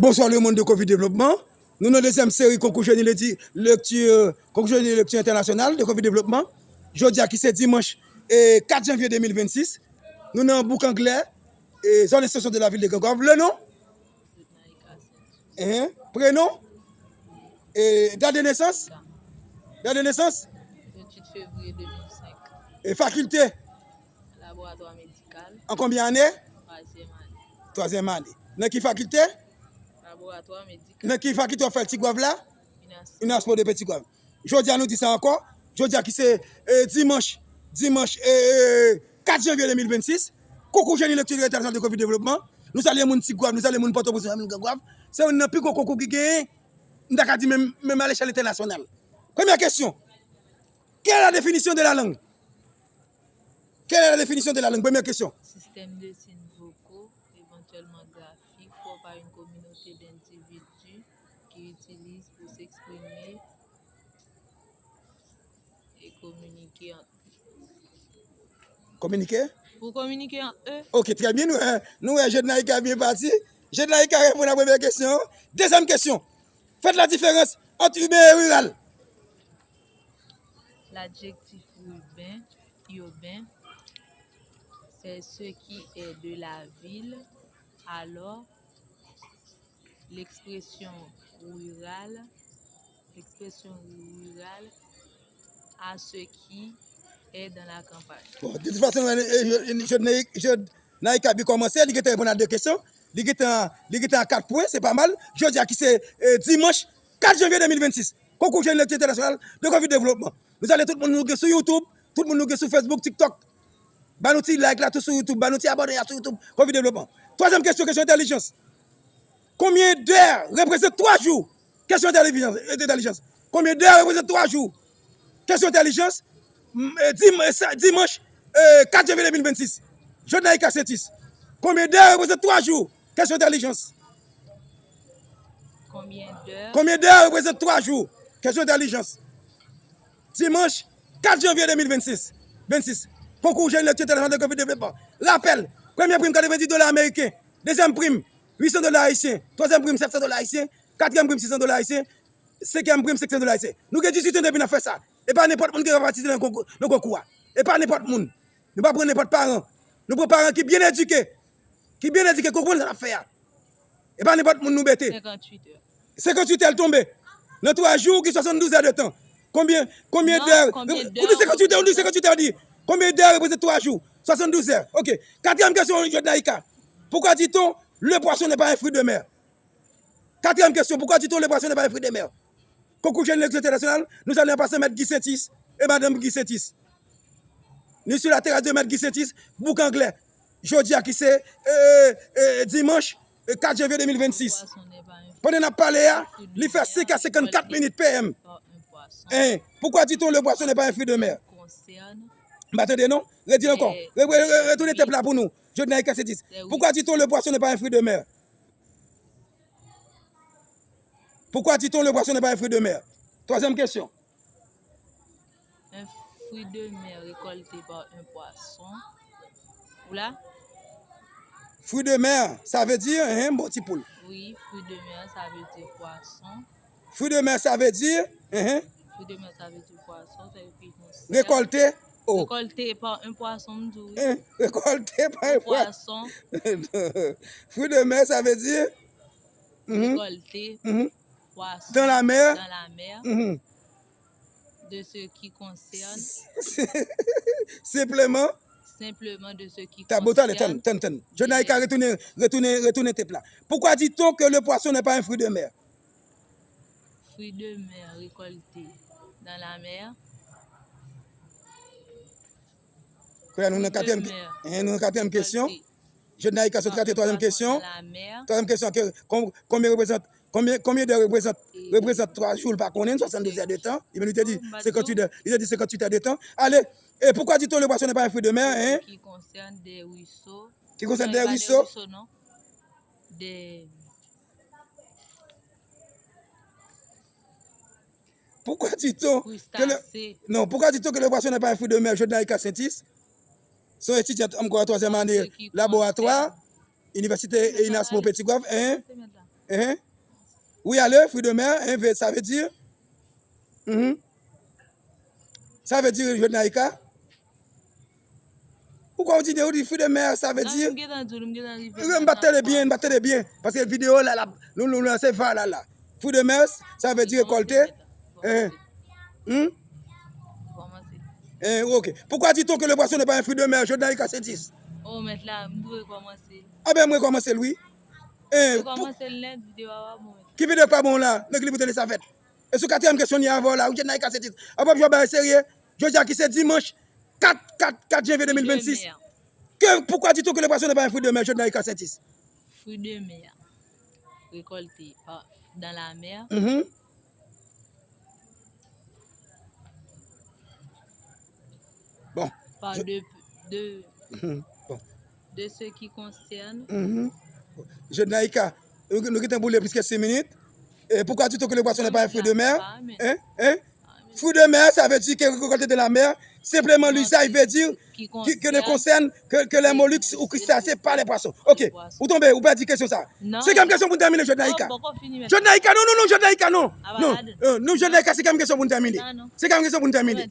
Bonsoir le monde de Covid Développement. Nous avons une deuxième série concours jeune lecture internationale de Covid Développement. Jeudi qui c'est dimanche 4 janvier 2026. Nous avons un bouc anglais et zone extension de la ville de Gangov. Le nom? Prénom? Et date de naissance? Date de naissance? 28 février 2005. Et faculté? Laboratoire médical. En combien d'années? Troisième année. Dans quelle faculté? Laboratoire médical. Dans quelle faculté on fait le petit guave là? UNASPO de Petit Guave. Jeudi, nous dit ça encore. Jeudi, qui c'est dimanche 4 janvier 2026. Concours jeune lecture internationale de Covid Développement. Nous allons mon petit Guave, nous allons mon porte Guave. C'est un plus gros concours qui gagne. Nous avons dit même à l'échelle internationale. Première question. Quelle est la définition de la langue? Quelle est la définition de la langue? Première question. Système de signes vocaux, éventuellement graphiques, fait par une communauté d'individus qui utilisent pour s'exprimer et communiquer entre eux. Communiquer? Pour communiquer entre eux. Ok, très bien. Nous, Jeune Naïka bien parti. Jeune Naïka répond à la première question. Deuxième question. Faites la différence entre urbain et rural. L'adjectif urbain, c'est ce qui est de la ville, alors l'expression rurale à ce qui est dans la campagne. Bon, de toute façon, Jeune Naïka a bien commencé. Il a répondu à deux questions. Il était à 4 points, c'est pas mal. Jeudi, qui c'est dimanche 4 janvier 2026. Concours jeune lecture international de Covid Développement. Nous allons tout le monde nous sur YouTube, tout le monde nous sur Facebook, TikTok. Banouti like là tout sur YouTube, banouti abonné sur YouTube, Covid Développement. Troisième question, question intelligence. Combien d'heures représente 3 jours? Question intelligence. Combien d'heures représente 3 jours? Question intelligence. Dimanche 4 janvier 2026. Jeune Naïka Sentis. Combien d'heures représente 3 jours? Question intelligence. Combien d'heures représente 3 jours? Question intelligence. Dimanche 4 janvier 2026. 26. Concours jeune lecture internationale de Covid Développement. Rappel. Première prime $90 américains. Deuxième prime $800 haïtiens. Troisième prime $700 haïtiens. Quatrième prime $600 haïtiens. Cinquième prime $600 haïtiens. Nous avons 18 ans depuis nous faire ça. Et pas n'importe qui va participer dans le concours. Et pas n'importe qui. Nous ne pas prendre n'importe parent. Nous prenons parents qui bien éduqués. Qui bien éduqués, comprennent l'affaire. Et pas n'importe qui nous bête. 58 heures. 58 heures tombées. Dans 3 jours, qui 72 heures de temps. Combien d'heures? On dit 58 heures, on dit 58 heures. Combien d'heures représente 3 jours? 72 heures. Ok. Quatrième question, Naïka. Pourquoi dit-on le poisson n'est pas un fruit de mer? Quatrième question, pourquoi dit-on le poisson n'est pas un fruit de mer? Concours jeune lecture international, nous allons passer M. Guy Sentis et Mme Guy Sentis. Nous sur la terrasse de M. Guy Sentis, bouc anglais. Jeudi, qui c'est dimanche 4 janvier 2026. Pendant qu'on a parlé, il fait 5 à 54 minutes PM. Pourquoi dit-on le poisson n'est pas un fruit de mer? Attendez, non? Redis encore. Retournez tête là pour nous. Je n'ai qu'à 10. Pourquoi dit-on le poisson n'est pas un fruit de mer? Pourquoi dit-on le poisson n'est pas un fruit de mer? Troisième question. Un fruit de mer récolté par un poisson. Oula? Fruit de mer, ça veut dire un bon petit poule. Oui, fruit de mer, ça veut dire poisson. Fruit de mer, ça veut dire Fruit de mer, ça veut dire poisson. Ça veut dire récolté. Oh. Récolté par un poisson. Récolté par un poisson. Fruit de mer, ça veut dire récolté poisson dans la mer. De ce qui concerne. Simplement de ce qui concerne. Je n'ai qu'à retourner tes plats. Pourquoi dit-on que le poisson n'est pas un fruit de mer? Fruit de mer récolté dans la mer. Nous avons une quatrième question. Je n'ai qu'à se traiter troisième question. Troisième question, combien d'heures représente 3 jours par connaître, 72 heures de temps? Il nous a dit 58 heures. Il a dit 58 heures de temps. Allez, et pourquoi dit-on le poisson n'est pas un fruit de mer? Qui concerne des ruisseaux. Qui concerne des ruisseaux? Non. Pourquoi dit-on que le poisson n'est pas un fruit de mer? Je n'ai qu'à Sentis. Son étudiant encore 3e année laboratoire, université et UNASPO Petit Guave. Hein? Oui, allez, fruits de mer, hein, ça veut dire. Ça veut dire, jeune Naïka. Pourquoi on dit fruits de mer, ça veut dire. Battez bien, battez bien. Parce que la vidéo, là, nous lancez là. Fruits de mer, ça veut dire récolter. Ok. Pourquoi dit-on que le poisson n'est pas un fruit de mer? Jeune Naïka, c'est 10. Oh, mais là, je dois commencer. Ah ben, moi, commencer, oui. Commencer le vidéo. Qui vidéo pas bon là? Ne clique pas sa fête. Et sur quatrième question, il y a avant là. Où j'ai naïka c'est 10. Après, je vais sérieux. Je dis qui c'est dimanche 4 janvier 2026. Pourquoi dit-on que le poisson n'est pas un fruit de mer? Je n'ai qu'à 10. Fruit de mer récolté dans la mer. Bon. Par de ce qui concerne. Je n'ai qu'à. Nous avons boulé plus que 6 minutes. Et pourquoi dit-on que le poisson n'est pas un fruit de mer? Fruit de mer, ça veut dire qu'il est récolté de la mer. Simplement, l'usage veut dire que ne concerne que les mollusques ou crustacés par les poissons. Ok. Vous tombez, vous pouvez dire question ça. C'est comme question pour terminer, je n'ai qu'à. Je n'ai qu'à, non, je n'ai qu'à, non. Non, je n'ai qu'à, c'est comme question pour terminer. C'est comme question pour terminer.